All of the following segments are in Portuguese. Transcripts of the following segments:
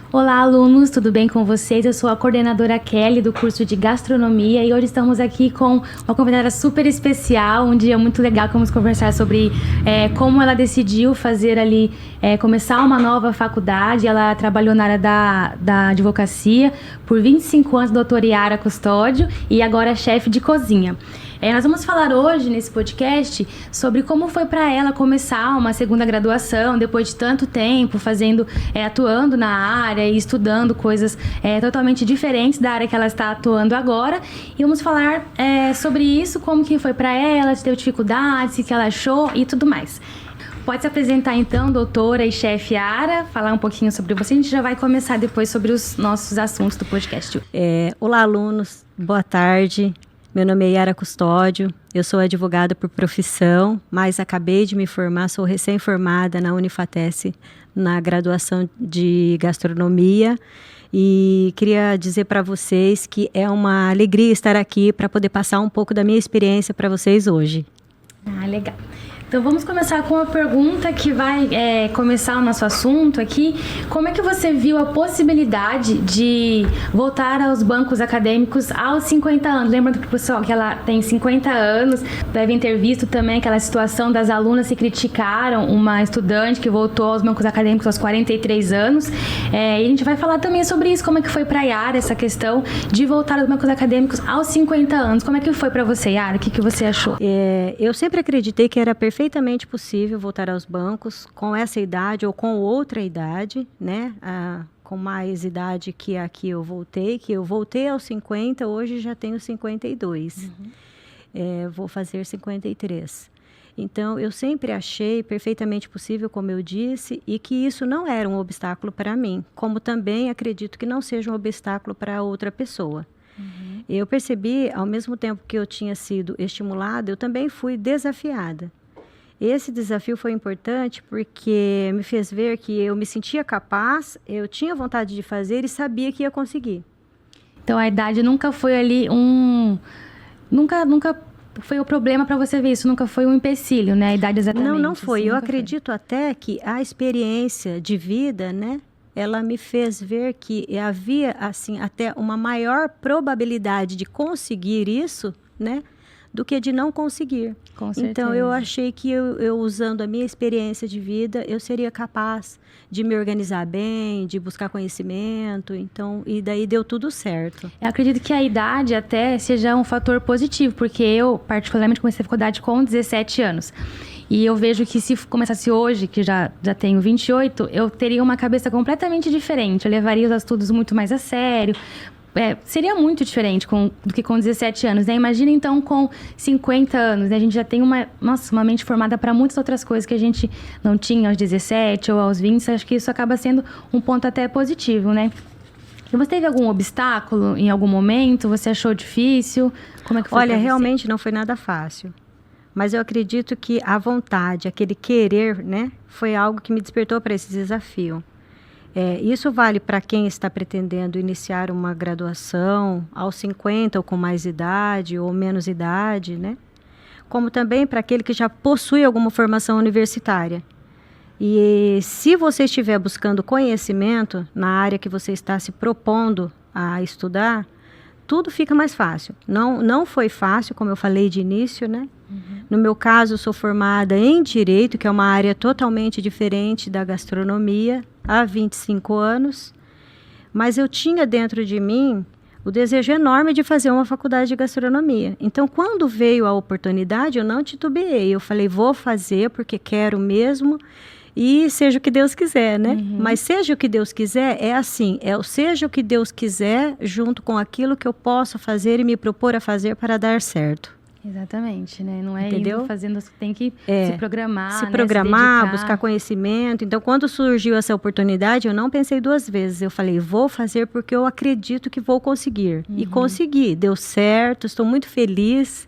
Olá, alunos, tudo bem com vocês? Eu sou a coordenadora Kelly do curso de Gastronomia e hoje estamos aqui com uma convidada super especial, um dia muito legal que vamos conversar sobre como ela decidiu fazer ali, começar uma nova faculdade. Ela trabalhou na área da advocacia por 25 anos, doutora Yara Custódio, e agora é chefe de cozinha. Nós vamos falar hoje, nesse podcast, sobre como foi para ela começar uma segunda graduação, depois de tanto tempo atuando na área e estudando coisas totalmente diferentes da área que ela está atuando agora. E vamos falar sobre isso, como que foi para ela, se teve dificuldades, o que ela achou e tudo mais. Pode se apresentar então, doutora e chefe Yara, falar um pouquinho sobre você. A gente já vai começar depois sobre os nossos assuntos do podcast. Olá, alunos. Boa tarde. Meu nome é Yara Custódio, eu sou advogada por profissão, mas acabei de me formar, sou recém-formada na Unifatesc, na graduação de gastronomia, e queria dizer para vocês que é uma alegria estar aqui para poder passar um pouco da minha experiência para vocês hoje. Legal. Então vamos começar com uma pergunta que vai começar o nosso assunto aqui. Como é que você viu a possibilidade de voltar aos bancos acadêmicos aos 50 anos? Lembrando que, pessoal, que ela tem 50 anos, devem ter visto também aquela situação das alunas que criticaram uma estudante que voltou aos bancos acadêmicos aos 43 anos. E a gente vai falar também sobre isso, como é que foi para a Yara essa questão de voltar aos bancos acadêmicos aos 50 anos. Como é que foi para você, Yara? O que você achou? Eu sempre acreditei que era perfeitamente possível voltar aos bancos com essa idade ou com outra idade, né? Com mais idade que a que eu voltei aos 50, hoje já tenho 52. Vou fazer 53. Então, eu sempre achei perfeitamente possível, como eu disse, e que isso não era um obstáculo para mim, como também acredito que não seja um obstáculo para outra pessoa. Eu percebi, ao mesmo tempo que eu tinha sido estimulada, eu também fui desafiada. Esse desafio foi importante porque me fez ver que eu me sentia capaz, eu tinha vontade de fazer e sabia que ia conseguir. Então, a idade nunca foi ali Nunca foi o problema para você ver isso, nunca foi um empecilho, né? A idade exatamente. Não foi. Assim, eu acredito até que a experiência de vida, né? Ela me fez ver que havia, assim, até uma maior probabilidade de conseguir isso, né? Do que de não conseguir. Com certeza. Então, eu achei que eu usando a minha experiência de vida, eu seria capaz de me organizar bem, de buscar conhecimento. Então, e daí deu tudo certo. Eu acredito que a idade até seja um fator positivo, porque eu, particularmente, comecei a faculdade com 17 anos. E eu vejo que se começasse hoje, que já tenho 28, eu teria uma cabeça completamente diferente. Eu levaria os estudos muito mais a sério. Seria muito diferente do que com 17 anos, né? Imagina, então, com 50 anos, né? A gente já tem uma mente formada para muitas outras coisas que a gente não tinha aos 17 ou aos 20. Acho que isso acaba sendo um ponto até positivo, né? E você teve algum obstáculo em algum momento? Você achou difícil? Como é que foi? Olha, realmente não foi nada fácil. Mas eu acredito que a vontade, aquele querer, né? Foi algo que me despertou para esse desafio. Isso vale para quem está pretendendo iniciar uma graduação aos 50 ou com mais idade ou menos idade, né? Como também para aquele que já possui alguma formação universitária. E se você estiver buscando conhecimento na área que você está se propondo a estudar, tudo fica mais fácil. Não foi fácil, como eu falei de início, né? No meu caso, eu sou formada em Direito, que é uma área totalmente diferente da gastronomia, há 25 anos. Mas eu tinha dentro de mim o desejo enorme de fazer uma faculdade de gastronomia. Então, quando veio a oportunidade, eu não titubeei. Eu falei, vou fazer porque quero mesmo e seja o que Deus quiser, né? Mas seja o que Deus quiser, é assim, seja o que Deus quiser junto com aquilo que eu posso fazer e me propor a fazer para dar certo. Exatamente, né? Não é Entendeu? indo fazendo, tem que se programar, se né? programar, se buscar conhecimento. Então, quando surgiu essa oportunidade, eu não pensei duas vezes. Eu falei, vou fazer porque eu acredito que vou conseguir. E consegui, deu certo, estou muito feliz.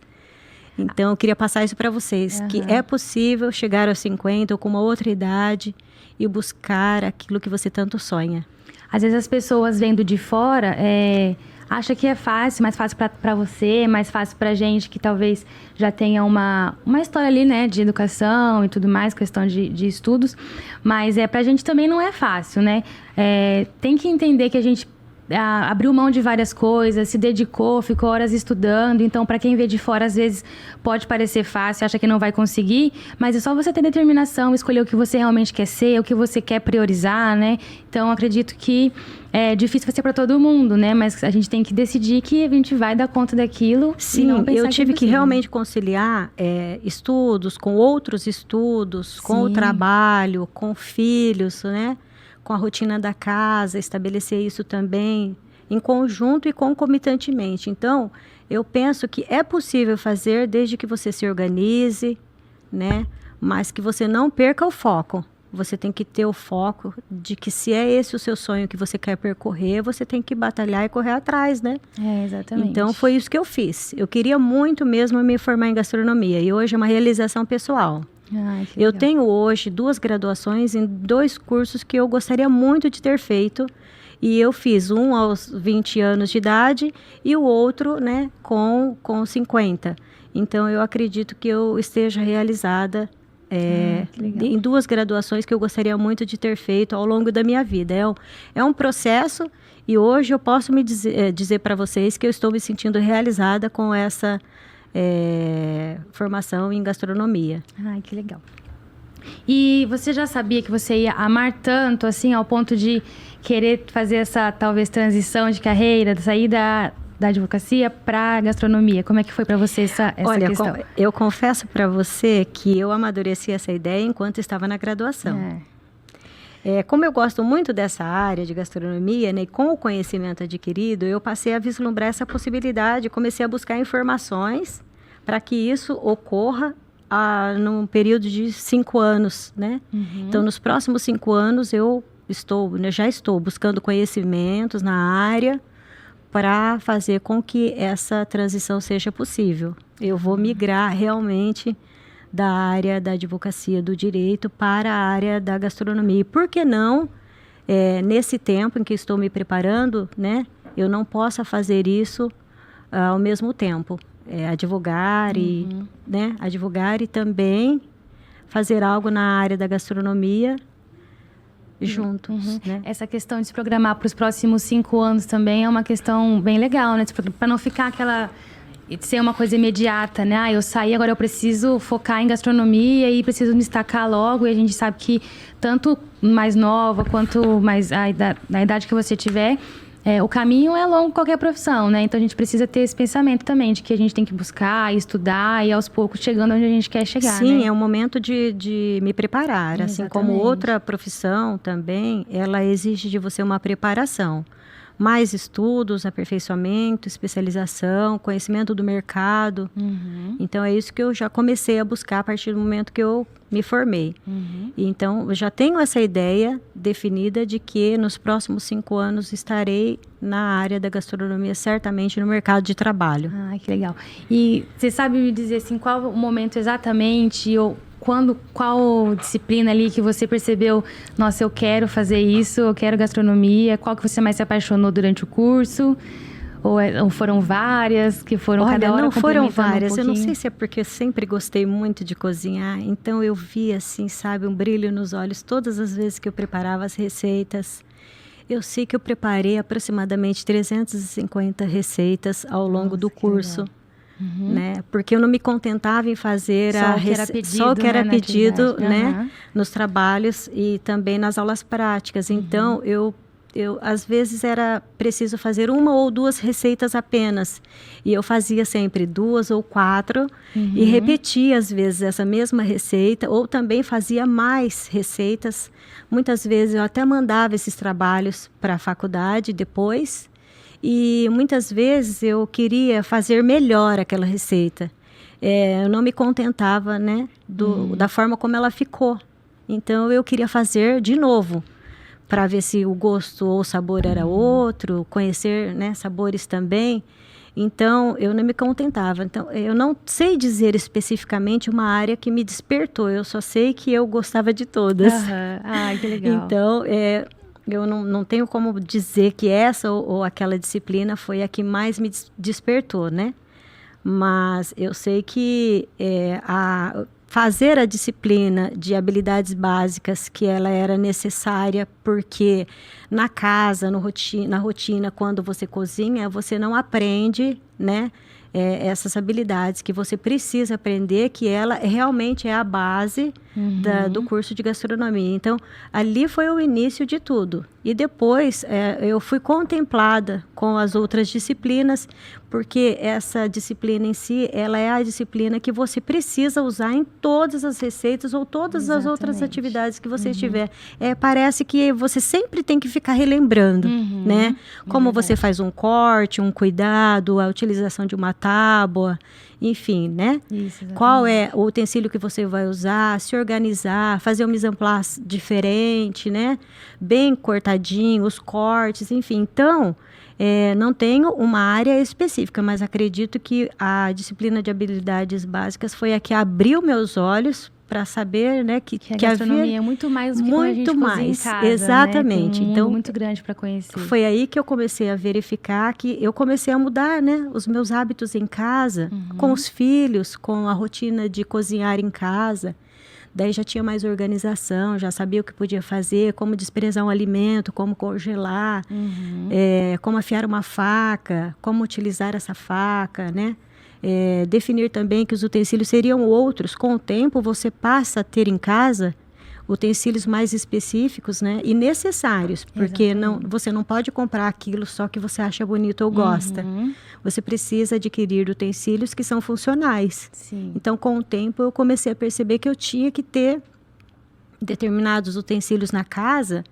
Então, eu queria passar isso para vocês, que é possível chegar aos 50 ou com uma outra idade e buscar aquilo que você tanto sonha. Às vezes as pessoas vendo de fora, acha que é fácil, mais fácil para você, mais fácil pra gente que talvez já tenha uma história ali, né, de educação e tudo mais, questão de estudos, mas pra gente também não é fácil, né? Tem que entender que a gente abriu mão de várias coisas, se dedicou, ficou horas estudando. Então, para quem vê de fora, às vezes pode parecer fácil, acha que não vai conseguir, mas é só você ter determinação, escolher o que você realmente quer ser, o que você quer priorizar, né? Então, acredito que é difícil vai ser para todo mundo, né? Mas a gente tem que decidir que a gente vai dar conta daquilo. Sim, e não pensar eu tive é que realmente conciliar estudos com outros estudos, com o trabalho, com filhos, né? Com a rotina da casa, estabelecer isso também em conjunto e concomitantemente. Então, eu penso que é possível fazer desde que você se organize, né? Mas que você não perca o foco. Você tem que ter o foco de que se é esse o seu sonho que você quer percorrer, você tem que batalhar e correr atrás, né? Exatamente. Então, foi isso que eu fiz. Eu queria muito mesmo me formar em gastronomia e hoje é uma realização pessoal. Eu tenho hoje 2 graduações em 2 cursos que eu gostaria muito de ter feito. E eu fiz um aos 20 anos de idade e o outro, né, com 50. Então, eu acredito que eu esteja realizada em 2 graduações que eu gostaria muito de ter feito ao longo da minha vida. É um processo e hoje eu posso dizer para vocês que eu estou me sentindo realizada com essa formação em gastronomia. Ai, que legal. E você já sabia que você ia amar tanto, assim, ao ponto de querer fazer essa, talvez, transição de carreira, de sair da advocacia para a gastronomia? Como é que foi para você essa questão? Olha, eu confesso para você que eu amadureci essa ideia enquanto estava na graduação. Como eu gosto muito dessa área de gastronomia, né, e com o conhecimento adquirido, eu passei a vislumbrar essa possibilidade, comecei a buscar informações para que isso ocorra num período de 5 anos, né? Então, nos próximos 5 anos, eu já estou buscando conhecimentos na área para fazer com que essa transição seja possível. Eu vou migrar realmente da área da advocacia do direito para a área da gastronomia. E por que não, nesse tempo em que estou me preparando, né, eu não possa fazer isso ao mesmo tempo? Advogar e também fazer algo na área da gastronomia juntos. Né? Essa questão de se programar para os próximos 5 anos também é uma questão bem legal, né? Para não ficar aquela... ser uma coisa imediata, né? Eu saí, agora eu preciso focar em gastronomia e preciso me destacar logo. E a gente sabe que tanto mais nova quanto mais na idade que você tiver, o caminho é longo qualquer profissão, né? Então a gente precisa ter esse pensamento também de que a gente tem que buscar, estudar e aos poucos chegando onde a gente quer chegar. Sim, né? é um momento de me preparar. Assim como outra profissão também, ela exige de você uma preparação. Mais estudos, aperfeiçoamento, especialização, conhecimento do mercado. Então, é isso que eu já comecei a buscar a partir do momento que eu me formei. Então, eu já tenho essa ideia definida de que nos próximos 5 anos estarei na área da gastronomia, certamente no mercado de trabalho. Ah, que legal. E você sabe me dizer assim, qual o momento exatamente ou qual disciplina ali que você percebeu, nossa, eu quero fazer isso, eu quero gastronomia? Qual que você mais se apaixonou durante o curso? Ou foram várias que foram cada hora? Não foram várias. Um eu não sei se é porque eu sempre gostei muito de cozinhar, então eu vi assim, sabe, um brilho nos olhos todas as vezes que eu preparava as receitas. Eu sei que eu preparei aproximadamente 350 receitas ao longo do curso. Né? Porque eu não me contentava em fazer só o que era pedido, né? Nos trabalhos e também nas aulas práticas. Então, eu às vezes era preciso fazer 1 ou 2 receitas apenas. E eu fazia sempre 2 ou 4 e repetia às vezes essa mesma receita, ou também fazia mais receitas. Muitas vezes eu até mandava esses trabalhos para a faculdade depois. E muitas vezes eu queria fazer melhor aquela receita. Eu não me contentava, né, da forma como ela ficou. Então, eu queria fazer de novo, para ver se o gosto ou o sabor era outro, conhecer, né, sabores também. Então, eu não me contentava. Então, eu não sei dizer especificamente uma área que me despertou. Eu só sei que eu gostava de todas. Ah, que legal. Então, Eu não tenho como dizer que essa ou aquela disciplina foi a que mais me despertou, né? Mas eu sei que fazer a disciplina de habilidades básicas, que ela era necessária, porque na casa, na rotina, quando você cozinha, você não aprende, né? Essas habilidades que você precisa aprender, que ela realmente é a base do curso de gastronomia. Então, ali foi o início de tudo. E depois, eu fui contemplada com as outras disciplinas, porque essa disciplina em si, ela é a disciplina que você precisa usar em todas as receitas ou todas as outras atividades que você tiver. Parece que você sempre tem que ficar relembrando, né? Como você faz um corte, um cuidado, a utilização de uma tábua, enfim, né? Isso, qual é o utensílio que você vai usar, se organizar, fazer um mise en place diferente, né? Bem cortadinho, os cortes, enfim. Então, não tenho uma área específica, mas acredito que a disciplina de habilidades básicas foi a que abriu meus olhos para saber, né, que a gastronomia havia é muito mais do que quando a gente cozinha em casa, exatamente. Né? Tem um mundo então muito grande para conhecer. Foi aí que eu comecei a verificar que eu comecei a mudar, né, os meus hábitos em casa, com os filhos, com a rotina de cozinhar em casa. Daí já tinha mais organização, já sabia o que podia fazer, como desprezar um alimento, como congelar, como afiar uma faca, como utilizar essa faca, né? Definir também que os utensílios seriam outros. Com o tempo, você passa a ter em casa utensílios mais específicos, né, e necessários, porque você não pode comprar aquilo só que você acha bonito ou gosta. Você precisa adquirir utensílios que são funcionais. Sim. Então, com o tempo, eu comecei a perceber que eu tinha que ter determinados utensílios na casa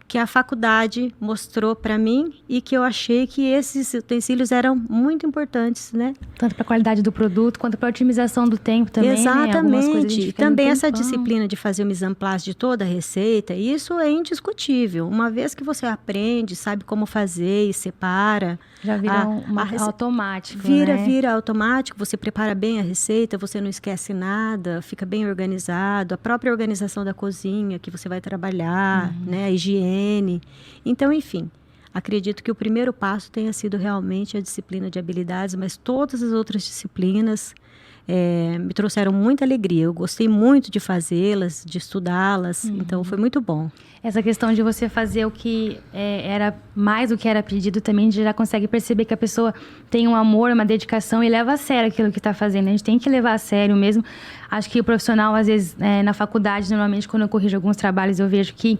que a faculdade mostrou para mim e que eu achei que esses utensílios eram muito importantes, né? Tanto para a qualidade do produto, quanto para a otimização do tempo também, exatamente. Né? E também essa disciplina de fazer o mise en place de toda a receita, isso é indiscutível. Uma vez que você aprende, sabe como fazer e separa... Já vira automático, Vira automático, você prepara bem a receita, você não esquece nada, fica bem organizado. A própria organização da cozinha que você vai trabalhar, né? A higiene. Então, enfim, acredito que o primeiro passo tenha sido realmente a disciplina de habilidades, mas todas as outras disciplinas me trouxeram muita alegria. Eu gostei muito de fazê-las, de estudá-las, então foi muito bom. Essa questão de você fazer o que era mais do que era pedido também, a gente já consegue perceber que a pessoa tem um amor, uma dedicação e leva a sério aquilo que está fazendo. A gente tem que levar a sério mesmo. Acho que o profissional, às vezes, na faculdade, normalmente, quando eu corrijo alguns trabalhos, eu vejo que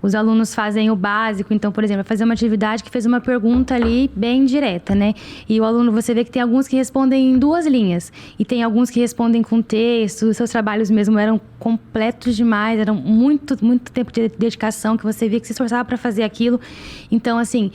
os alunos fazem o básico. Então, por exemplo, fazer uma atividade que fez uma pergunta ali bem direta, né? E o aluno, você vê que tem alguns que respondem em 2 linhas. E tem alguns que respondem com texto. Os seus trabalhos mesmo eram completos demais. Eram muito tempo de dedicação, que você via que se esforçava para fazer aquilo. Então, assim,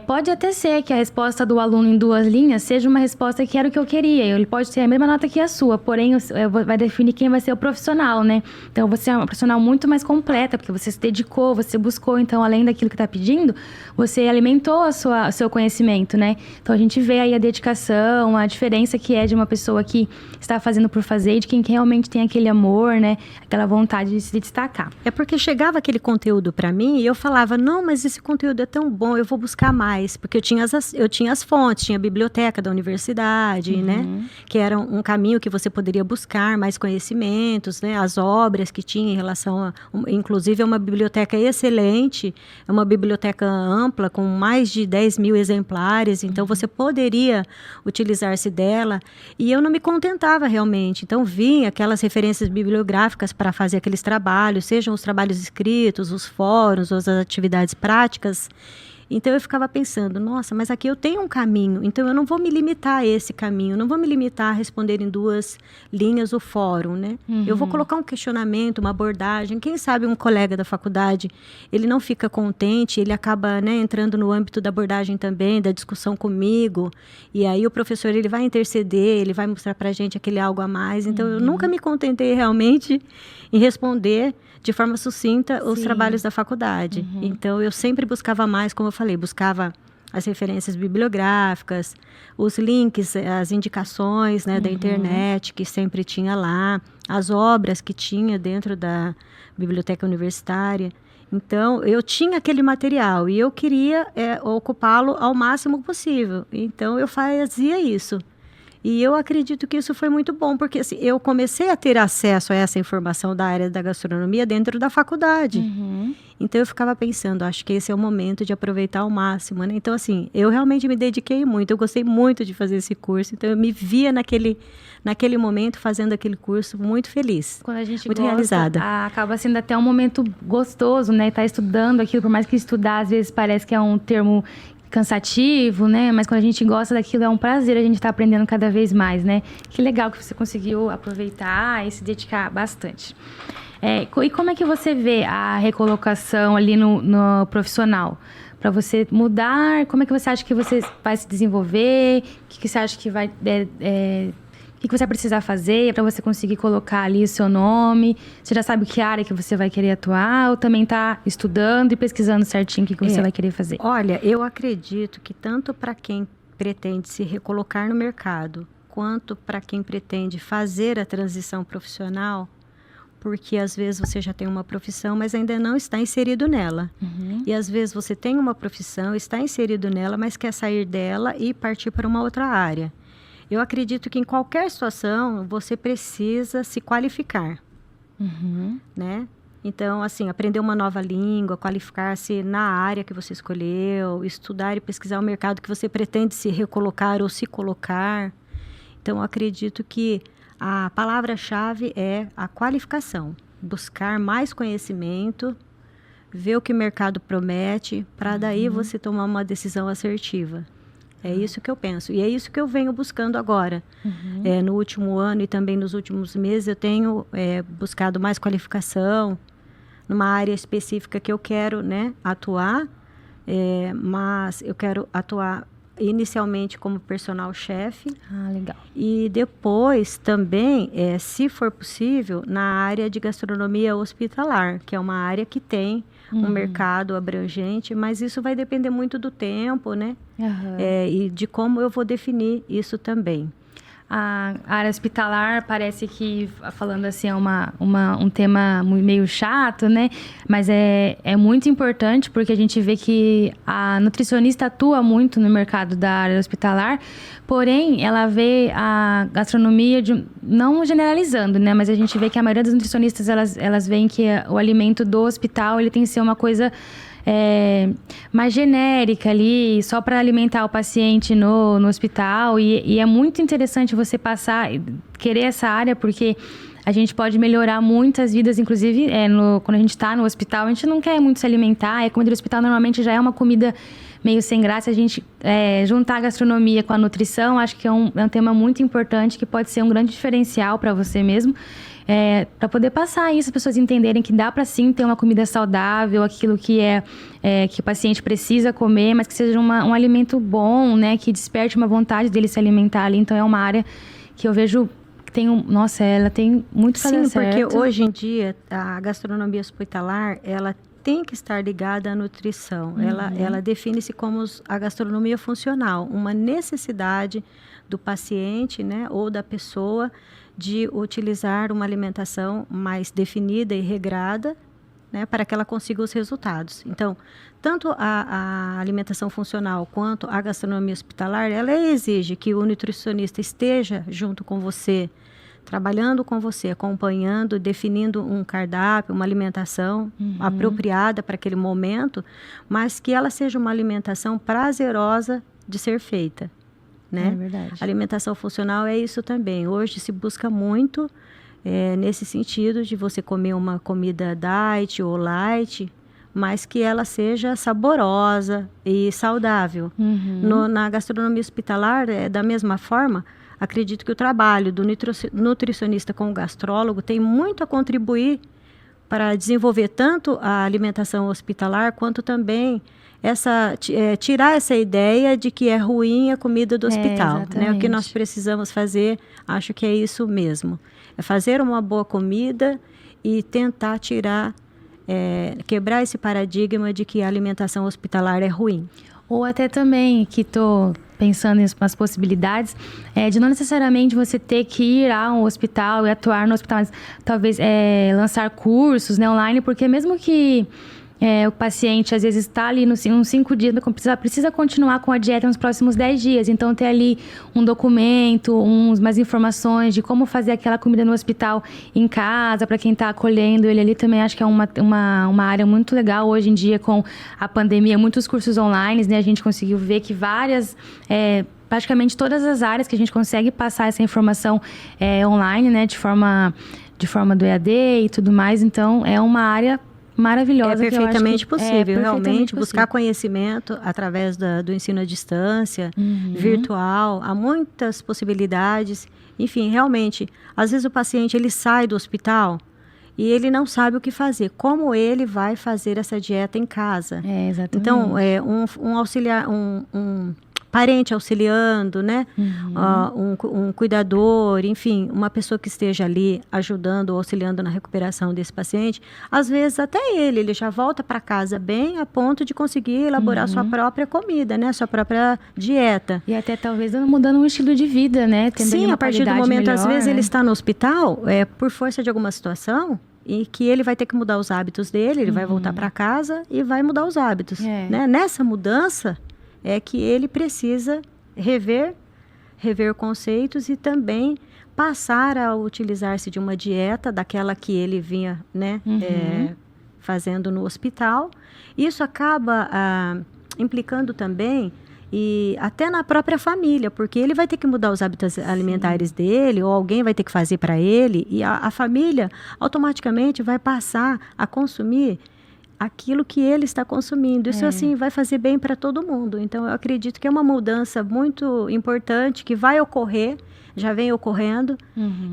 pode até ser que a resposta do aluno em 2 linhas seja uma resposta que era o que eu queria. Ele pode ter a mesma nota que a sua, porém, vai definir quem vai ser o profissional, né? Então, você é uma profissional muito mais completa, porque você se dedicou, você buscou, então, além daquilo que está pedindo, você alimentou o seu conhecimento, né? Então, a gente vê aí a dedicação, a diferença que é de uma pessoa que está fazendo por fazer e de quem realmente tem aquele amor, né? Aquela vontade de se destacar. É porque chegava aquele conteúdo para mim e eu falava, não, mas esse conteúdo é tão bom, eu vou buscar mais. Porque eu tinha as fontes, tinha a biblioteca da universidade, né? Que era um caminho que você poderia buscar mais conhecimentos, né? As obras que tinha em relação inclusive, é uma biblioteca excelente, é uma biblioteca ampla, com mais de 10.000 exemplares, então você poderia utilizar-se dela. E eu não me contentava realmente, então vinha aquelas referências bibliográficas para fazer aqueles trabalhos, sejam os trabalhos escritos, os fóruns, as atividades práticas. Então, eu ficava pensando, nossa, mas aqui eu tenho um caminho, então eu não vou me limitar a esse caminho, não vou me limitar a responder em 2 linhas o fórum, né? Eu vou colocar um questionamento, uma abordagem, quem sabe um colega da faculdade, ele não fica contente, ele acaba, né, entrando no âmbito da abordagem também, da discussão comigo, e aí o professor, ele vai interceder, ele vai mostrar pra gente aquele algo a mais, então eu nunca me contentei realmente em responder de forma sucinta os trabalhos da faculdade. Então, eu sempre buscava mais, como eu falei, buscava as referências bibliográficas, os links, as indicações, né, da internet, que sempre tinha lá, as obras que tinha dentro da biblioteca universitária. Então, eu tinha aquele material e eu queria ocupá-lo ao máximo possível. Então, eu fazia isso. E eu acredito que isso foi muito bom, porque assim, eu comecei a ter acesso a essa informação da área da gastronomia dentro da faculdade. Uhum. Então, eu ficava pensando, acho que esse é o momento de aproveitar ao máximo, né? Então, assim, eu realmente me dediquei muito, eu gostei muito de fazer esse curso. Então, eu me via naquele momento fazendo aquele curso muito feliz, Quando a gente muito gosta, realizada. acaba sendo até um momento gostoso, né? Tá estudando aquilo, por mais que estudar às vezes parece que é um termo cansativo, né? Mas quando a gente gosta daquilo, é um prazer a gente estar aprendendo cada vez mais, né? Que legal que você conseguiu aproveitar e se dedicar bastante. E como é que você vê a recolocação ali no profissional? Para você mudar, como é que você acha que você vai se desenvolver? O que você acha que vai... o que você vai precisar fazer para você conseguir colocar ali o seu nome? Você já sabe que área que você vai querer atuar ou também está estudando e pesquisando certinho o que você vai querer fazer? Olha, eu acredito que tanto para quem pretende se recolocar no mercado, quanto para quem pretende fazer a transição profissional, porque às vezes você já tem uma profissão, mas ainda não está inserido nela. Uhum. E às vezes você tem uma profissão, está inserido nela, mas quer sair dela e partir para uma outra área. Eu acredito que em qualquer situação você precisa se qualificar, Uhum. né? Então, assim, aprender uma nova língua, qualificar-se na área que você escolheu, estudar e pesquisar o mercado que você pretende se recolocar ou se colocar. Então, eu acredito que a palavra-chave é a qualificação. Buscar mais conhecimento, ver o que o mercado promete, para daí você tomar uma decisão assertiva. É isso que eu penso. E é isso que eu venho buscando agora. Uhum. No último ano e também nos últimos meses, eu tenho buscado mais qualificação numa área específica que eu quero, né, atuar. Mas eu quero atuar inicialmente como personal chefe. Ah, legal. E depois também, se for possível, na área de gastronomia hospitalar, que é uma área que tem um mercado abrangente, mas isso vai depender muito do tempo, né? Uhum. E de como eu vou definir isso também. A área hospitalar parece que, falando assim, é um tema meio chato, né? Mas é muito importante porque a gente vê que a nutricionista atua muito no mercado da área hospitalar, porém, ela vê a gastronomia, não generalizando, né? Mas a gente vê que a maioria das nutricionistas, elas veem que o alimento do hospital, ele tem que ser uma coisa... mais genérica ali, só para alimentar o paciente no hospital. E é muito interessante você querer essa área, porque a gente pode melhorar muitas vidas, inclusive quando a gente está no hospital, a gente não quer muito se alimentar. A comida do hospital normalmente já é uma comida meio sem graça. A gente juntar a gastronomia com a nutrição, acho que é um tema muito importante, que pode ser um grande diferencial para você mesmo. Para poder passar isso, as pessoas entenderem que dá para sim ter uma comida saudável, aquilo que que o paciente precisa comer, mas que seja um alimento bom, né? Que desperte uma vontade dele se alimentar ali. Então, é uma área que eu vejo que tem ela tem muito para dar certo. Sim, porque hoje em dia, a gastronomia hospitalar, ela tem que estar ligada à nutrição. Ela define-se como a gastronomia funcional, uma necessidade do paciente, né? Ou da pessoa, de utilizar uma alimentação mais definida e regrada, né, para que ela consiga os resultados. Então, tanto a alimentação funcional quanto a gastronomia hospitalar, ela exige que o nutricionista esteja junto com você, trabalhando com você, acompanhando, definindo um cardápio, uma alimentação apropriada para aquele momento, mas que ela seja uma alimentação prazerosa de ser feita. Né? É verdade. A alimentação funcional é isso também. Hoje se busca muito nesse sentido de você comer uma comida diet ou light, mas que ela seja saborosa e saudável. Na gastronomia hospitalar, da mesma forma, acredito que o trabalho do nutricionista com o gastrólogo tem muito a contribuir para desenvolver tanto a alimentação hospitalar quanto também tirar essa ideia de que é ruim a comida do hospital, né? O que nós precisamos fazer, acho que é isso mesmo. É fazer uma boa comida e tentar quebrar esse paradigma de que a alimentação hospitalar é ruim. Ou até também, que estou pensando em umas possibilidades, de não necessariamente você ter que ir a um hospital e atuar no hospital, mas talvez lançar cursos, né, online, porque mesmo que o paciente às vezes está ali uns 5 dias, precisa continuar com a dieta nos próximos 10 dias. Então, ter ali um documento, umas informações de como fazer aquela comida no hospital em casa, para quem está acolhendo ele ali, também acho que é uma área muito legal. Hoje em dia, com a pandemia, muitos cursos online, né? A gente conseguiu ver que praticamente todas as áreas que a gente consegue passar essa informação online, né? De forma do EAD e tudo mais. Então, é uma área maravilhosa. É perfeitamente possível, realmente, possível. buscar conhecimento através do ensino à distância, virtual, há muitas possibilidades. Enfim, realmente, às vezes o paciente ele sai do hospital e ele não sabe o que fazer. Como ele vai fazer essa dieta em casa? Exatamente. Então, um auxiliar, um parente auxiliando, né? Um cuidador, enfim, uma pessoa que esteja ali ajudando ou auxiliando na recuperação desse paciente. Às vezes, até ele já volta para casa bem a ponto de conseguir elaborar sua própria comida, né? Sua própria dieta. E até talvez mudando um estilo de vida, né? Tendo Sim, a partir do momento, melhor, às vezes, né? ele está no hospital, por força de alguma situação, e que ele vai ter que mudar os hábitos dele, ele vai voltar para casa e vai mudar os hábitos. Né? Nessa mudança, é que ele precisa rever conceitos e também passar a utilizar-se de uma dieta daquela que ele vinha, né, fazendo no hospital. Isso acaba implicando também e até na própria família, porque ele vai ter que mudar os hábitos alimentares dele, ou alguém vai ter que fazer para ele, e a família automaticamente vai passar a consumir aquilo que ele está consumindo. Isso, assim, vai fazer bem para todo mundo. Então, eu acredito que é uma mudança muito importante que vai ocorrer, já vem ocorrendo.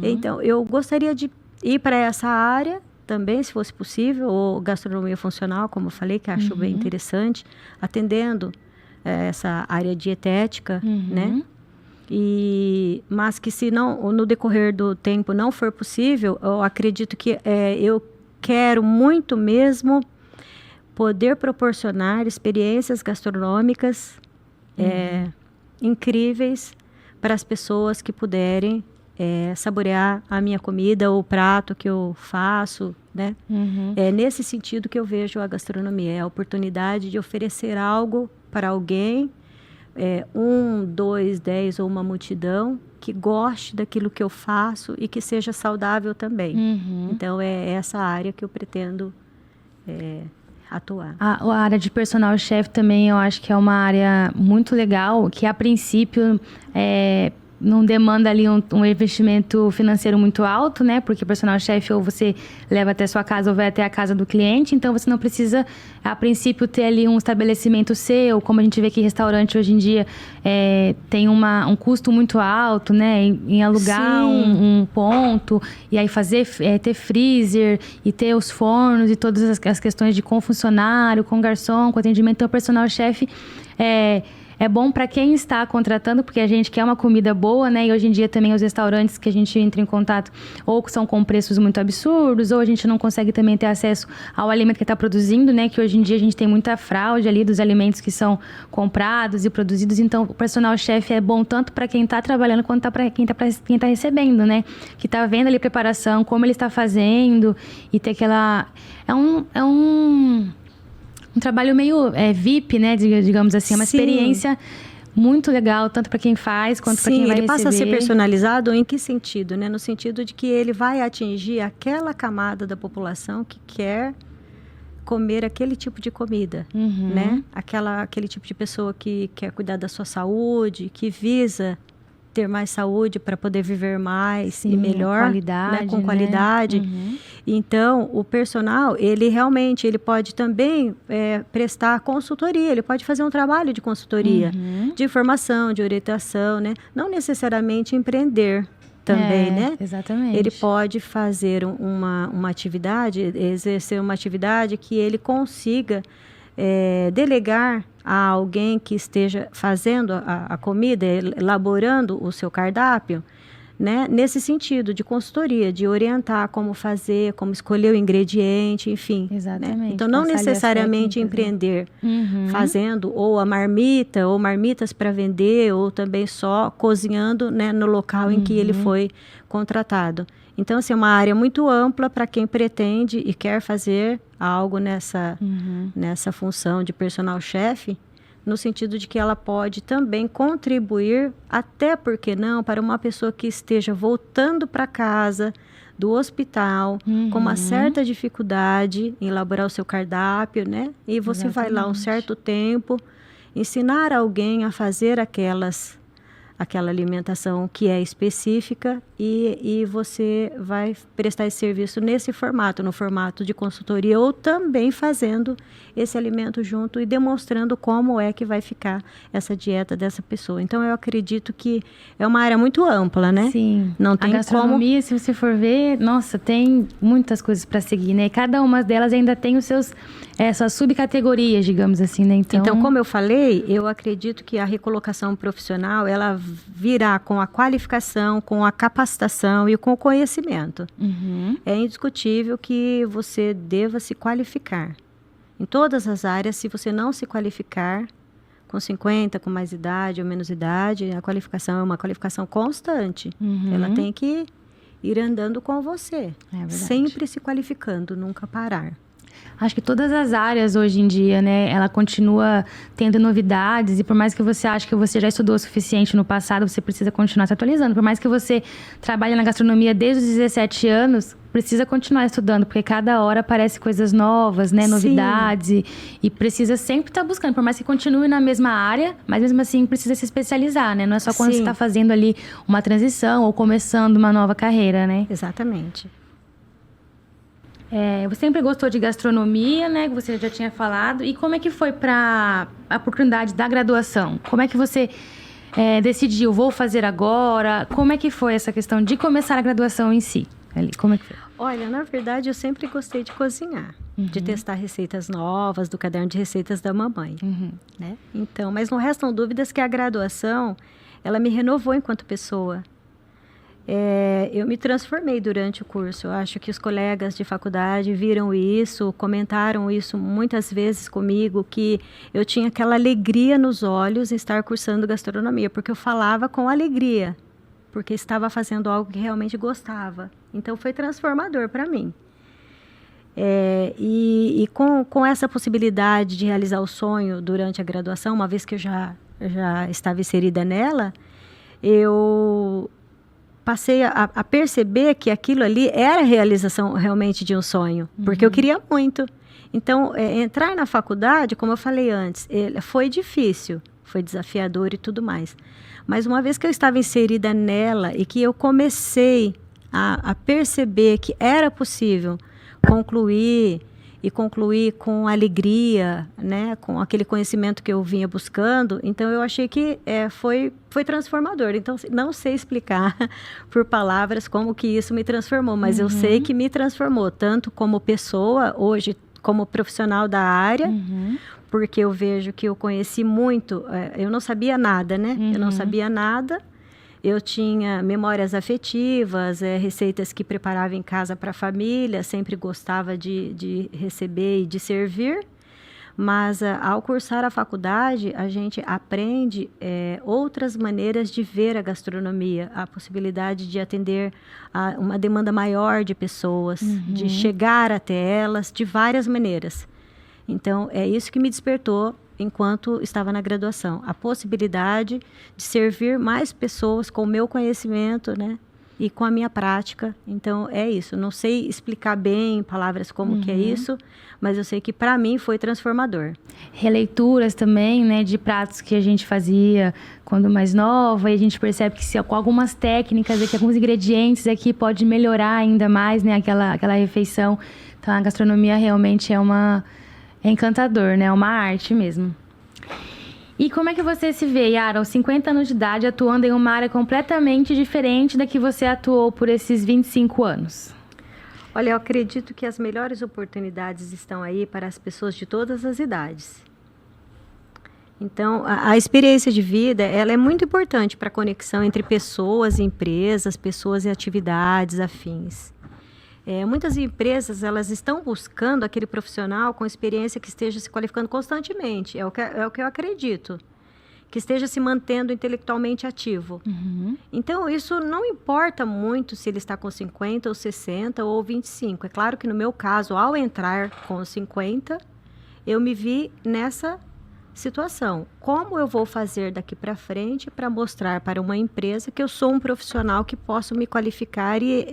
Então, eu gostaria de ir para essa área também, se fosse possível, ou gastronomia funcional, como eu falei, que acho bem interessante, atendendo essa área dietética, né? Mas que se não, no decorrer do tempo não for possível, eu acredito que eu quero muito mesmo poder proporcionar experiências gastronômicas incríveis para as pessoas que puderem saborear a minha comida ou o prato que eu faço, né? É nesse sentido que eu vejo a gastronomia, é a oportunidade de oferecer algo para alguém, 1, 2, 10 ou uma multidão que goste daquilo que eu faço e que seja saudável também. Então, é essa área que eu pretendo atuar. A área de personal chef também eu acho que é uma área muito legal, que a princípio não demanda ali um investimento financeiro muito alto, né? Porque personal chef ou você leva até sua casa ou vai até a casa do cliente, então você não precisa, a princípio, ter ali um estabelecimento seu, como a gente vê que restaurante hoje em dia tem um custo muito alto, né? Em alugar um ponto, e aí ter freezer, e ter os fornos, e todas as questões com funcionário, com garçom, com atendimento. Então, o personal chef é bom para quem está contratando, porque a gente quer uma comida boa, né? E hoje em dia também os restaurantes que a gente entra em contato ou são com preços muito absurdos, ou a gente não consegue também ter acesso ao alimento que está produzindo, né? Que hoje em dia a gente tem muita fraude ali dos alimentos que são comprados e produzidos. Então, o personal chef é bom tanto para quem está trabalhando quanto para quem está recebendo, né? Que está vendo ali a preparação, como ele está fazendo, e ter aquela... É um trabalho meio VIP, né, digamos assim, é uma experiência muito legal, tanto para quem faz, quanto para quem vai receber. Sim, ele passa a ser personalizado em que sentido, né? No sentido de que ele vai atingir aquela camada da população que quer comer aquele tipo de comida, né? Aquele tipo de pessoa que quer cuidar da sua saúde, que visa ter mais saúde para poder viver mais e melhor, qualidade, com qualidade. Então, o personal, ele realmente, ele pode também prestar consultoria, ele pode fazer um trabalho de consultoria, de informação, de orientação, né? Não necessariamente empreender também, né? Exatamente. Ele pode fazer uma atividade, exercer uma atividade que ele consiga delegar a alguém que esteja fazendo a comida, elaborando o seu cardápio, né? Nesse sentido de consultoria, de orientar como fazer, como escolher o ingrediente, enfim. Exatamente. Né? Então, não necessariamente empreender fazendo ou a marmita, ou marmitas para vender, ou também só cozinhando, né, no local em que ele foi contratado. Então, assim, é uma área muito ampla para quem pretende e quer fazer algo nessa função de personal chefe, no sentido de que ela pode também contribuir, até porque não, para uma pessoa que esteja voltando para casa do hospital, com uma certa dificuldade em elaborar o seu cardápio, né? E você vai lá um certo tempo, ensinar alguém a fazer aquela alimentação que é específica e você vai prestar esse serviço nesse formato, no formato de consultoria, ou também fazendo esse alimento junto e demonstrando como é que vai ficar essa dieta dessa pessoa. Então, eu acredito que é uma área muito ampla, né? Sim. Não tem a gastronomia, se você for ver, nossa, tem muitas coisas para seguir, né? Cada uma delas ainda tem os seus suas subcategorias, digamos assim, né? Então, como eu falei, eu acredito que a recolocação profissional, ela virá com a qualificação, com a capacitação e com o conhecimento. É indiscutível que você deva se qualificar. Em todas as áreas, se você não se qualificar, com 50, com mais idade ou menos idade, a qualificação é uma qualificação constante. Ela tem que ir andando com você, sempre se qualificando, nunca parar. Acho que todas as áreas hoje em dia, né, ela continua tendo novidades, e por mais que você ache que você já estudou o suficiente no passado, você precisa continuar se atualizando. Por mais que você trabalhe na gastronomia desde os 17 anos, precisa continuar estudando, porque cada hora aparecem coisas novas, né, novidades, e precisa sempre estar buscando, por mais que continue na mesma área, mas mesmo assim precisa se especializar, né? Não é só quando você está fazendo ali uma transição ou começando uma nova carreira, né? Exatamente. Você sempre gostou de gastronomia, né? Que você já tinha falado. E como é que foi para a oportunidade da graduação? Como é que você decidiu, vou fazer agora? Como é que foi essa questão de começar a graduação em si? Como é que foi? Olha, na verdade, eu sempre gostei de cozinhar. De testar receitas novas, do caderno de receitas da mamãe. Né? Então, mas não restam dúvidas que a graduação, ela me renovou enquanto pessoa. Eu me transformei durante o curso. Eu acho que os colegas de faculdade viram isso, comentaram isso muitas vezes comigo, que eu tinha aquela alegria nos olhos em estar cursando gastronomia, porque eu falava com alegria, porque estava fazendo algo que realmente gostava. Então, foi transformador para mim. E com essa possibilidade de realizar o sonho durante a graduação, uma vez que eu já estava inserida nela, eu passei a perceber que aquilo ali era a realização realmente de um sonho, porque eu queria muito. Então, entrar na faculdade, como eu falei antes, foi difícil, foi desafiador e tudo mais. Mas uma vez que eu estava inserida nela e que eu comecei a perceber que era possível concluir com alegria, né, com aquele conhecimento que eu vinha buscando, então eu achei que foi transformador. Então, não sei explicar por palavras como que isso me transformou, mas eu sei que me transformou, tanto como pessoa, hoje como profissional da área, porque eu vejo que eu conheci muito, eu não sabia nada, né? Eu não sabia nada. Eu tinha memórias afetivas, receitas que preparava em casa para a família, sempre gostava de receber e de servir. Mas, ao cursar a faculdade, a gente aprende outras maneiras de ver a gastronomia, a possibilidade de atender a uma demanda maior de pessoas, de chegar até elas de várias maneiras. Então, é isso que me despertou enquanto estava na graduação. A possibilidade de servir mais pessoas com o meu conhecimento, né? E com a minha prática. Então, é isso. Não sei explicar bem em palavras como que é isso, mas eu sei que para mim foi transformador. Releituras também, né? De pratos que a gente fazia quando mais nova, e a gente percebe que com algumas técnicas aqui, alguns ingredientes aqui, pode melhorar ainda mais, né? Aquela refeição. Então, a gastronomia realmente é encantador, né? É uma arte mesmo. E como é que você se vê, Yara, aos 50 anos de idade, atuando em uma área completamente diferente da que você atuou por esses 25 anos? Olha, eu acredito que as melhores oportunidades estão aí para as pessoas de todas as idades. Então, a experiência de vida, ela é muito importante para a conexão entre pessoas e empresas, pessoas e atividades afins. Muitas empresas, elas estão buscando aquele profissional com experiência que esteja se qualificando constantemente. É o que eu acredito. que esteja se mantendo intelectualmente ativo. Então, isso não importa muito se ele está com 50 ou 60 ou 25. É claro que no meu caso, ao entrar com 50, eu me vi nessa situação. Como eu vou fazer daqui para frente para mostrar para uma empresa que eu sou um profissional que posso me qualificar e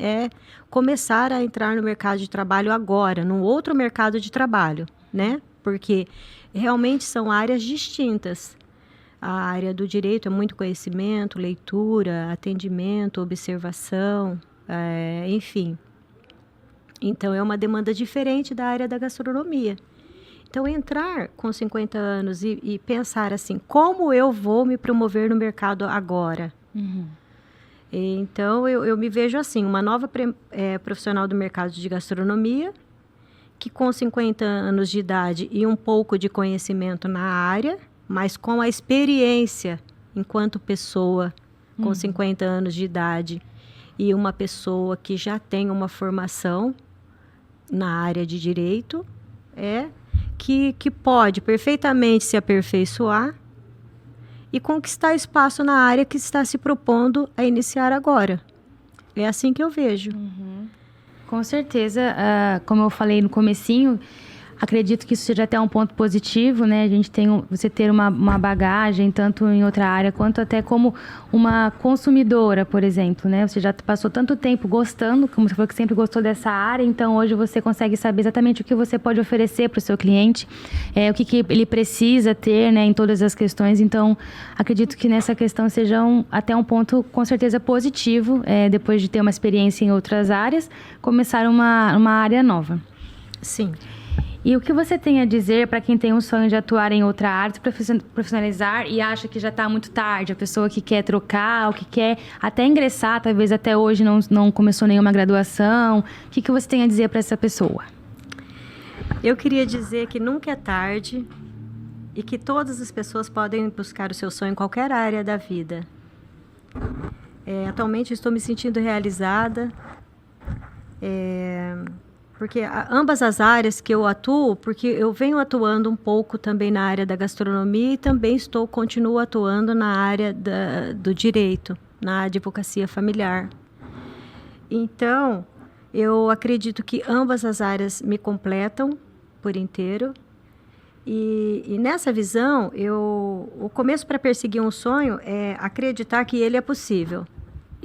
começar a entrar no mercado de trabalho agora, num outro mercado de trabalho, né? Porque realmente são áreas distintas. A área do direito é muito conhecimento, leitura, atendimento, observação, enfim. Então, é uma demanda diferente da área da gastronomia. Então, entrar com 50 anos e pensar assim, como eu vou me promover no mercado agora? Então, eu me vejo assim, uma nova profissional do mercado de gastronomia, que com 50 anos de idade e um pouco de conhecimento na área, mas com a experiência enquanto pessoa com 50 anos de idade e uma pessoa que já tem uma formação na área de direito, que pode perfeitamente se aperfeiçoar e conquistar espaço na área que está se propondo a iniciar agora. É assim que eu vejo. Com certeza, como eu falei no comecinho, acredito que isso seja até um ponto positivo, né? Você ter uma bagagem, tanto em outra área, quanto até como uma consumidora, por exemplo, né? Você já passou tanto tempo gostando, como você falou que sempre gostou dessa área, então hoje você consegue saber exatamente o que você pode oferecer para o seu cliente, o que ele precisa ter, né, em todas as questões. Então, acredito que nessa questão seja até um ponto, com certeza, positivo, depois de ter uma experiência em outras áreas, começar uma área nova. Sim. E o que você tem a dizer para quem tem um sonho de atuar em outra área, se profissionalizar e acha que já está muito tarde, a pessoa que quer trocar, ou que quer até ingressar, talvez até hoje não começou nenhuma graduação, o que você tem a dizer para essa pessoa? Eu queria dizer que nunca é tarde e que todas as pessoas podem buscar o seu sonho em qualquer área da vida. Atualmente eu estou me sentindo realizada, porque ambas as áreas que eu atuo, porque eu venho atuando um pouco também na área da gastronomia e também continuo atuando na área do direito, na advocacia familiar. Então, eu acredito que ambas as áreas me completam por inteiro. E nessa visão, o começo para perseguir um sonho é acreditar que ele é possível.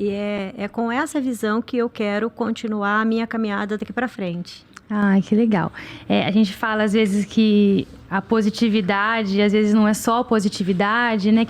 E é com essa visão que eu quero continuar a minha caminhada daqui para frente. Ai, que legal. A gente fala às vezes que a positividade, às vezes não é só positividade, né?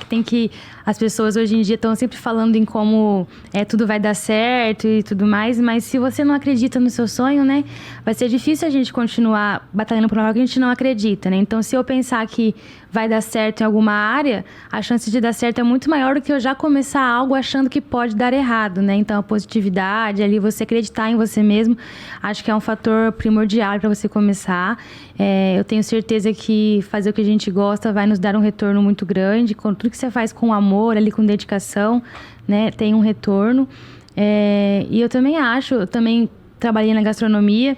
As pessoas hoje em dia estão sempre falando em como tudo vai dar certo e tudo mais, mas se você não acredita no seu sonho, né? Vai ser difícil a gente continuar batalhando por algo que a gente não acredita, né? Então, se eu pensar que vai dar certo em alguma área, a chance de dar certo é muito maior do que eu já começar algo achando que pode dar errado, né? Então, a positividade, ali você acreditar em você mesmo, acho que é um fator primordial para você começar. Eu tenho certeza que fazer o que a gente gosta vai nos dar um retorno muito grande. Com tudo que você faz com amor, ali com dedicação, né, tem um retorno. E eu também trabalhei na gastronomia,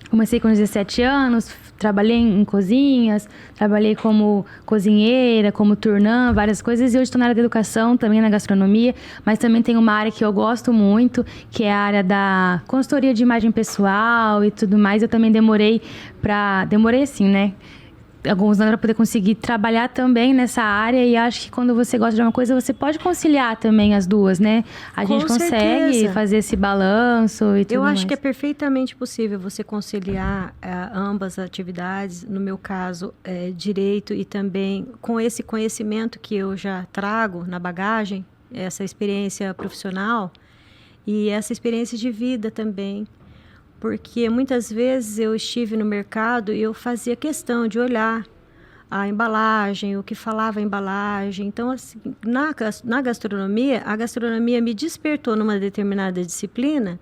comecei com 17 anos, trabalhei em cozinhas, trabalhei como cozinheira, como turnã, várias coisas. E hoje estou na área da educação, também na gastronomia, mas também tem uma área que eu gosto muito, que é a área da consultoria de imagem pessoal e tudo mais. Eu também demorei assim, né? Alguns anos para poder conseguir trabalhar também nessa área, e acho que quando você gosta de uma coisa, você pode conciliar também as duas, né? A gente consegue fazer esse balanço e tudo mais. Eu acho que é perfeitamente possível você conciliar ambas as atividades, no meu caso, direito, e também com esse conhecimento que eu já trago na bagagem, essa experiência profissional e essa experiência de vida também. Porque muitas vezes eu estive no mercado e eu fazia questão de olhar a embalagem, o que falava a embalagem. Então, assim, na gastronomia, a gastronomia me despertou numa determinada disciplina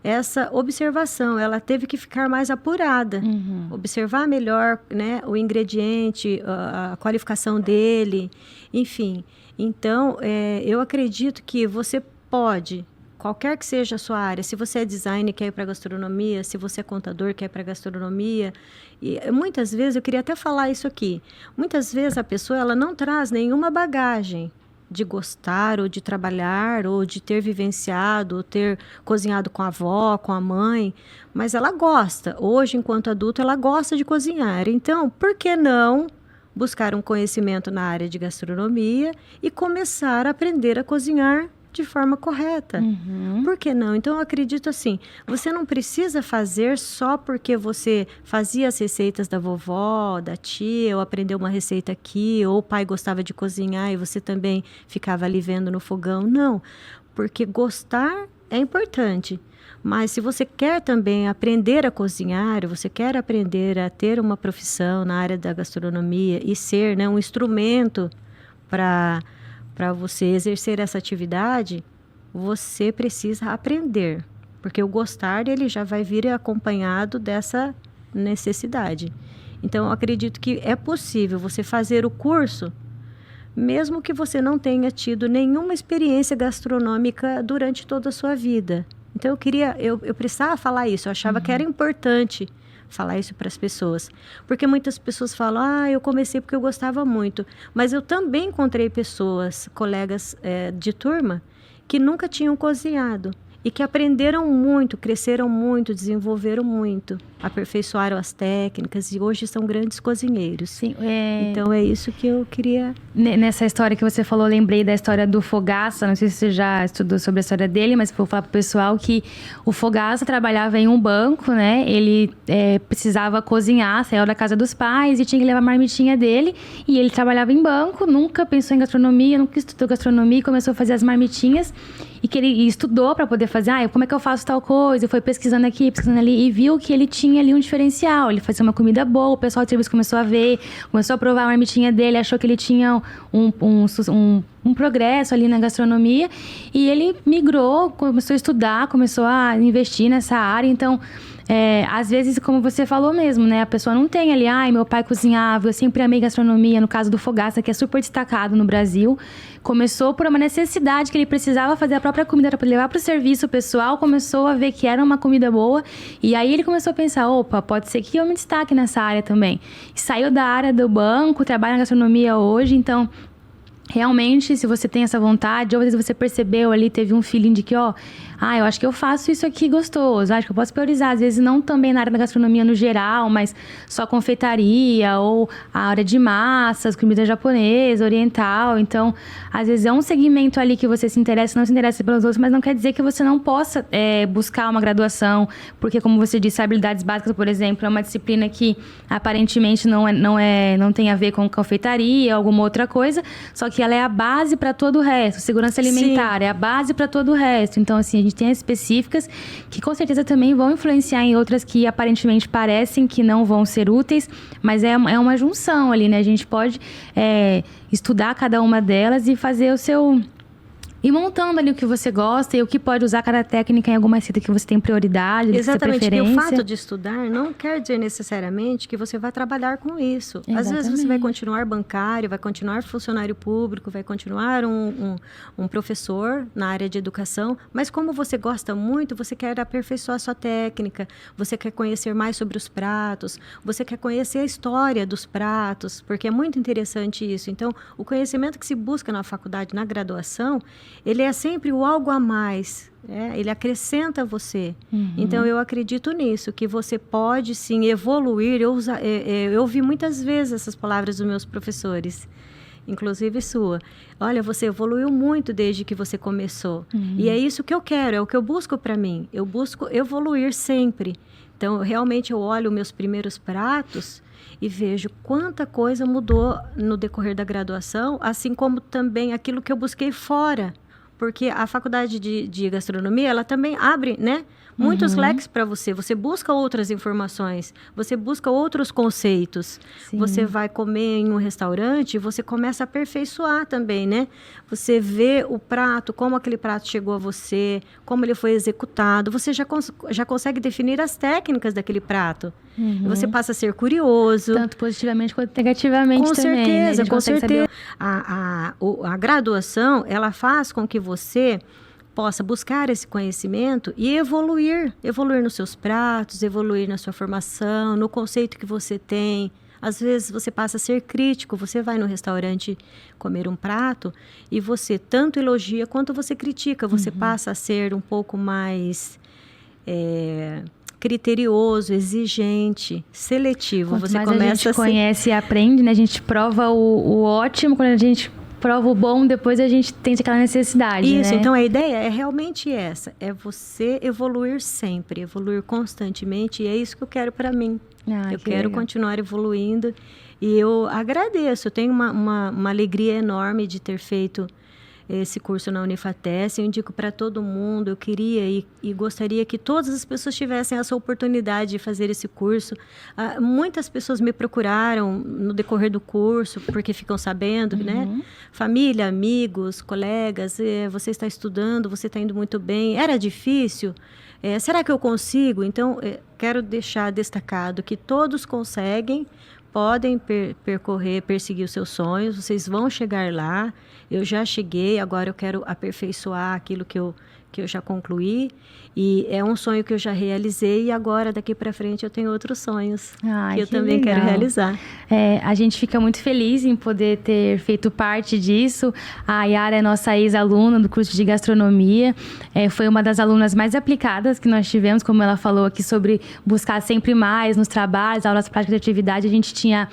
essa observação. Ela teve que ficar mais apurada, observar melhor, né, o ingrediente, a qualificação dele, enfim. Então, eu acredito que você pode qualquer que seja a sua área, se você é designer, quer ir para gastronomia, se você é contador, quer ir para gastronomia. E muitas vezes, eu queria até falar isso aqui, muitas vezes a pessoa ela não traz nenhuma bagagem de gostar, ou de trabalhar, ou de ter vivenciado, ou ter cozinhado com a avó, com a mãe, mas ela gosta. Hoje, enquanto adulta, ela gosta de cozinhar. Então, por que não buscar um conhecimento na área de gastronomia e começar a aprender a cozinhar de forma correta? Por que não? Então, eu acredito assim, você não precisa fazer só porque você fazia as receitas da vovó, da tia, ou aprendeu uma receita aqui, ou o pai gostava de cozinhar e você também ficava ali vendo no fogão. Não, porque gostar é importante. Mas se você quer também aprender a cozinhar, você quer aprender a ter uma profissão na área da gastronomia e ser, né, um instrumento para você exercer essa atividade, você precisa aprender. Porque o gostar, ele já vai vir acompanhado dessa necessidade. Então, eu acredito que é possível você fazer o curso, mesmo que você não tenha tido nenhuma experiência gastronômica durante toda a sua vida. Então, eu precisava falar isso, eu achava que era importante falar isso para as pessoas. Porque muitas pessoas falam, eu comecei porque eu gostava muito. Mas eu também encontrei pessoas, colegas de turma, que nunca tinham cozinhado e que aprenderam muito, cresceram muito, desenvolveram muito, aperfeiçoaram as técnicas e hoje são grandes cozinheiros. Sim, Então é isso que eu queria... Nessa história que você falou, lembrei da história do Fogaça, não sei se você já estudou sobre a história dele, mas vou falar pro pessoal que o Fogaça trabalhava em um banco, né? Ele precisava cozinhar, saiu da casa dos pais e tinha que levar a marmitinha dele, e ele trabalhava em banco, nunca pensou em gastronomia, nunca estudou gastronomia, começou a fazer as marmitinhas e estudou para poder fazer, como é que eu faço tal coisa, e foi pesquisando aqui, pesquisando ali, e viu que ele tinha ali um diferencial, ele fazia uma comida boa, o pessoal do serviço começou a ver, começou a provar a marmitinha dele, achou que ele tinha um progresso ali na gastronomia, e ele migrou, começou a estudar, começou a investir nessa área. Então, às vezes, como você falou mesmo, né, a pessoa não tem ali, meu pai cozinhava, eu sempre amei gastronomia, no caso do Fogaça, que é super destacado no Brasil. Começou por uma necessidade que ele precisava fazer a própria comida para levar para o serviço. O pessoal começou a ver que era uma comida boa, e aí ele começou a pensar, opa, pode ser que eu me destaque nessa área também. E saiu da área do banco, trabalha na gastronomia hoje. Então, realmente, se você tem essa vontade, ou às vezes você percebeu ali, teve um feeling de que, eu acho que eu faço isso aqui gostoso, acho que eu posso priorizar, às vezes não também na área da gastronomia no geral, mas só confeitaria, ou a área de massas, comida japonesa, oriental. Então, às vezes é um segmento ali que você se interessa, não se interessa pelos outros, mas não quer dizer que você não possa buscar uma graduação, porque, como você disse, habilidades básicas, por exemplo, é uma disciplina que aparentemente não tem a ver com confeitaria, alguma outra coisa, só que ela é a base para todo o resto. Segurança alimentar é a base para todo o resto. Então, assim, a gente tem as específicas que com certeza também vão influenciar em outras que aparentemente parecem que não vão ser úteis, mas é uma junção ali, né? A gente pode estudar cada uma delas e fazer o seu... E montando ali o que você gosta e o que pode usar cada técnica em alguma receita que você tem prioridade, exatamente, que preferência. o fato de estudar não quer dizer necessariamente que você vai trabalhar com isso. Exatamente. Às vezes você vai continuar bancário, vai continuar funcionário público, vai continuar um professor na área de educação, mas como você gosta muito, você quer aperfeiçoar a sua técnica, você quer conhecer mais sobre os pratos, você quer conhecer a história dos pratos, porque é muito interessante isso. Então, o conhecimento que se busca na faculdade, na graduação, ele é sempre o algo a mais, ele acrescenta você. Então, eu acredito nisso, que você pode, sim, evoluir. Eu ouvi muitas vezes essas palavras dos meus professores, inclusive sua. Olha, você evoluiu muito desde que você começou. E é isso que eu quero, é o que eu busco para mim. Eu busco evoluir sempre. Então, realmente, eu olho meus primeiros pratos e vejo quanta coisa mudou no decorrer da graduação, assim como também aquilo que eu busquei fora. Porque a faculdade de gastronomia, ela também abre, né, muitos leques para você. Você busca outras informações, você busca outros conceitos. Sim. Você vai comer em um restaurante, você começa a aperfeiçoar também, né? Você vê o prato, como aquele prato chegou a você, como ele foi executado. Você já consegue definir as técnicas daquele prato. Você passa a ser curioso. Tanto positivamente quanto negativamente também. Com certeza. A graduação, ela faz com que você possa buscar esse conhecimento e evoluir nos seus pratos, evoluir na sua formação, no conceito que você tem. Às vezes você passa a ser crítico, você vai no restaurante comer um prato e você tanto elogia quanto você critica, você passa a ser um pouco mais criterioso, exigente, seletivo. Quanto você mais começa a gente conhece e aprende, né? A gente prova o ótimo, quando a gente prova o bom, depois a gente tem aquela necessidade, Isso, né? então a ideia é realmente essa, é você evoluir sempre, evoluir constantemente, e é isso que eu quero para mim. Eu quero continuar evoluindo e eu agradeço, eu tenho uma alegria enorme de ter feito esse curso na Unifatesc. Eu indico para todo mundo, eu queria e gostaria que todas as pessoas tivessem essa oportunidade de fazer esse curso. Muitas pessoas me procuraram no decorrer do curso, porque ficam sabendo, né? Família, amigos, colegas, você está estudando, você está indo muito bem, era difícil? Será que eu consigo? Então, quero deixar destacado que todos conseguem, podem perseguir os seus sonhos, vocês vão chegar lá. Eu já cheguei, agora eu quero aperfeiçoar aquilo que eu já concluí, e é um sonho que eu já realizei, e agora daqui para frente eu tenho outros sonhos que eu também quero realizar. A gente fica muito feliz em poder ter feito parte disso. A Yara é nossa ex-aluna do curso de gastronomia, foi uma das alunas mais aplicadas que nós tivemos, como ela falou aqui, sobre buscar sempre mais nos trabalhos, aulas práticas de atividade. A gente tinha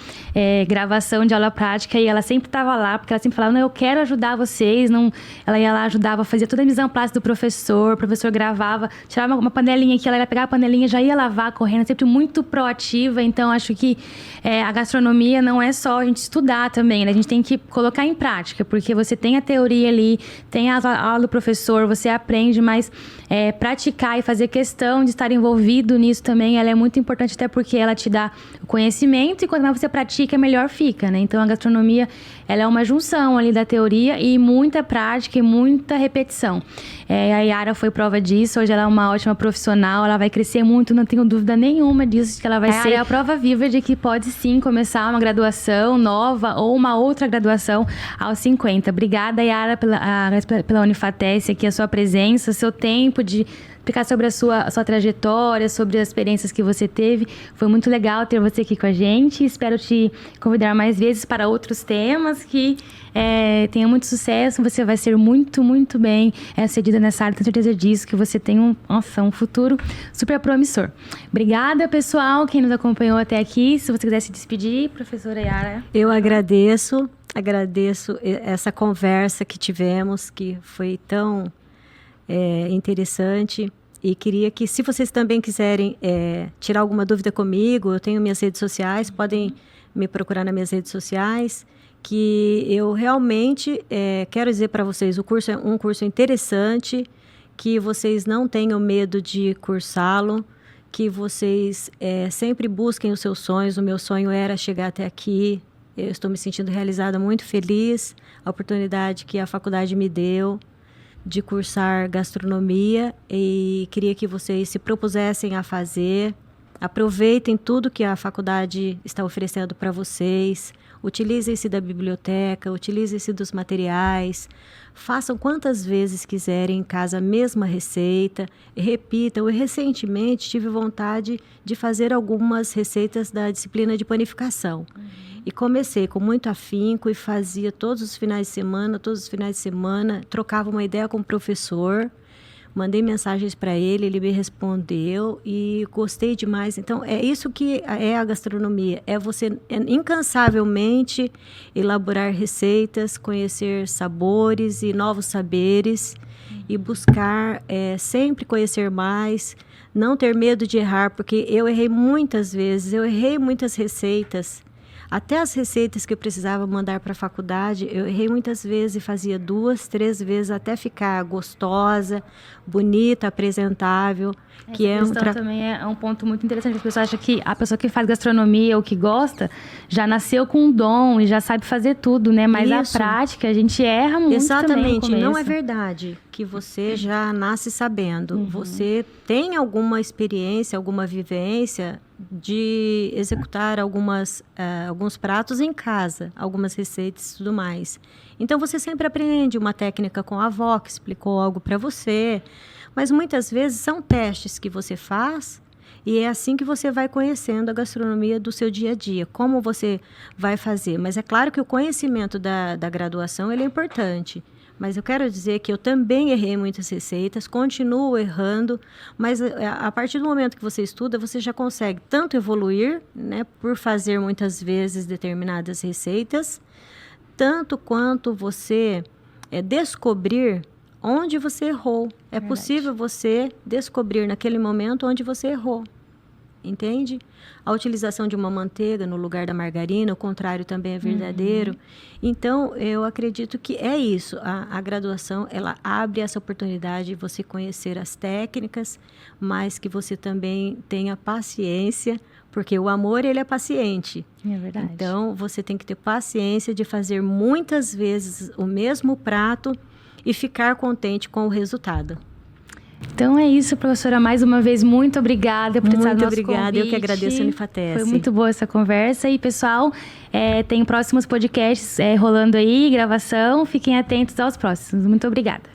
gravação de aula prática e ela sempre estava lá, porque ela sempre falava, não, eu quero ajudar vocês. Não, ela ia lá, ajudava, fazia toda a mise en place do professor, o professor gravava, tirava uma panelinha aqui, ela ia pegar a panelinha, já ia lavar correndo, sempre muito proativa. Então, acho que a gastronomia não é só a gente estudar também, né? A gente tem que colocar em prática, porque você tem a teoria ali, tem a aula do professor, você aprende, mas praticar e fazer questão de estar envolvido nisso também, ela é muito importante, até porque ela te dá o conhecimento e quanto mais você pratica, melhor fica, né? Então, a gastronomia, ela é uma junção ali da teoria e muita prática e muita repetição. A Yara foi prova disso, hoje ela é uma ótima profissional, ela vai crescer muito, não tenho dúvida nenhuma disso, que ela vai ser a prova viva de que pode sim começar uma graduação nova ou uma outra graduação aos 50. Obrigada, Yara, pela Unifatesc, aqui a sua presença, seu tempo de explicar sobre a sua trajetória, sobre as experiências que você teve. Foi muito legal ter você aqui com a gente. Espero te convidar mais vezes para outros temas, que tenha muito sucesso. Você vai ser muito, muito bem sucedida nessa área. Tenho certeza disso, que você tem um futuro super promissor. Obrigada, pessoal, quem nos acompanhou até aqui. Se você quiser se despedir, professora Yara. Eu agradeço essa conversa que tivemos, que foi tão interessante, e queria que, se vocês também quiserem tirar alguma dúvida comigo, eu tenho minhas redes sociais, podem me procurar nas minhas redes sociais, que eu realmente quero dizer para vocês, o curso é um curso interessante, que vocês não tenham medo de cursá-lo, que vocês sempre busquem os seus sonhos. O meu sonho era chegar até aqui, eu estou me sentindo realizada, muito feliz, a oportunidade que a faculdade me deu de cursar gastronomia, e queria que vocês se propusessem a fazer. Aproveitem tudo que a faculdade está oferecendo para vocês, utilizem-se da biblioteca, utilizem-se dos materiais, façam quantas vezes quiserem em casa a mesma receita, repitam. Eu recentemente tive vontade de fazer algumas receitas da disciplina de panificação. E comecei com muito afinco e fazia todos os finais de semana, trocava uma ideia com o professor, mandei mensagens para ele me respondeu e gostei demais. Então, é isso que é a gastronomia, é você incansavelmente elaborar receitas, conhecer sabores e novos saberes e buscar sempre conhecer mais, não ter medo de errar, porque eu errei muitas vezes, eu errei muitas receitas. Até as receitas que eu precisava mandar para a faculdade, eu errei muitas vezes e fazia 2, 3 vezes até ficar gostosa, bonita, apresentável. Também é um ponto muito interessante. As pessoas acham que a pessoa que faz gastronomia ou que gosta já nasceu com um dom e já sabe fazer tudo, né? Mas a prática, a gente erra muito. Exatamente, também no não é verdade que você já nasce sabendo. Você tem alguma experiência, alguma vivência de executar alguns pratos em casa, algumas receitas e tudo mais. Então, você sempre aprende uma técnica com a avó que explicou algo para você, mas muitas vezes são testes que você faz e é assim que você vai conhecendo a gastronomia do seu dia a dia, como você vai fazer. Mas é claro que o conhecimento da graduação ele é importante. Mas eu quero dizer que eu também errei muitas receitas, continuo errando, mas a partir do momento que você estuda, você já consegue tanto evoluir, né, por fazer muitas vezes determinadas receitas, tanto quanto você descobrir onde você errou. É possível você descobrir naquele momento onde você errou. Entende? A utilização de uma manteiga no lugar da margarina, o contrário também é verdadeiro. Então, eu acredito que é isso. A graduação, ela abre essa oportunidade de você conhecer as técnicas, mas que você também tenha paciência, porque o amor, ele é paciente. É verdade. Então, você tem que ter paciência de fazer muitas vezes o mesmo prato e ficar contente com o resultado. Então é isso, professora. Mais uma vez, muito obrigada por ter estado no nosso convite. Muito obrigada, eu que agradeço a Unifatese. Foi muito boa essa conversa. E, pessoal, tem próximos podcasts rolando aí, gravação. Fiquem atentos aos próximos. Muito obrigada.